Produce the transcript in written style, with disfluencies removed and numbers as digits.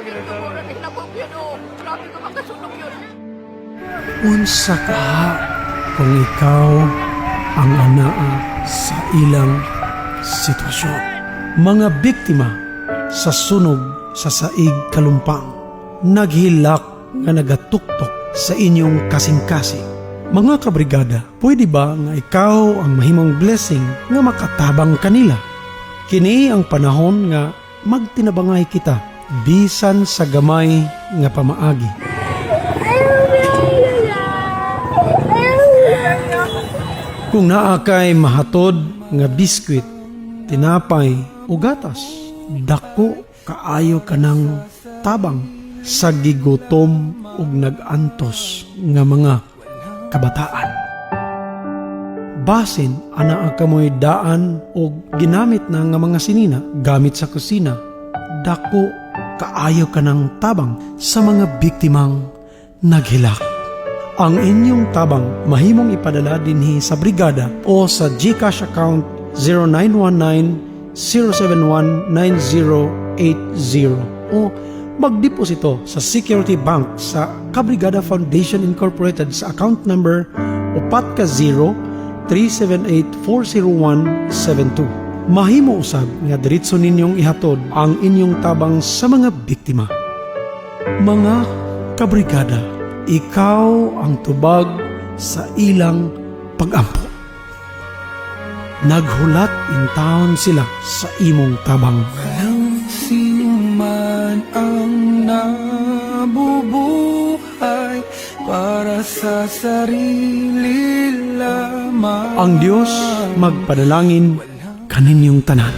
Mura na hinabog yun, oh. Grabe ka makasunog yun. Unsa ka kung ikaw ang anaa sa ilang sitwasyon. Mga biktima sa sunog sa saig kalumpang, naghilak nga nagatuktok sa inyong kasing-kasing. Mga kabrigada, pwede ba nga ikaw ang mahimong blessing nga makatabang kanila? Kini ang panahon nga magtinabangay kita bisan sa gamay nga pamaagi. Kung naa kay mahatod nga biskwit, tinapay o gatas, dako kaayo ka ng tabang sa gigutom ug nagantos nga mga kabataan. Basin ana ka mo'y daan o ginamit na nga mga sinina gamit sa kusina, dako kaayo ka ng tabang sa mga biktimang naghilak. Ang inyong tabang mahimong ipadala dinhi sa brigada o sa GCash account 0919-071-9080 o magdeposito sa Security Bank sa Kabrigada Foundation Incorporated sa account number 430-378-40172. Mahimo usab nga diretso ninyong ihatod ang inyong tabang sa mga biktima. Mga kabrigada, ikaw ang tubag sa ilang pag-ampo. Naghulat in taon sila sa imong tabang. Walang sino man ang nabubuhay para sa sarili lamang. Ang Diyos magpadalangin kaninyong tanan.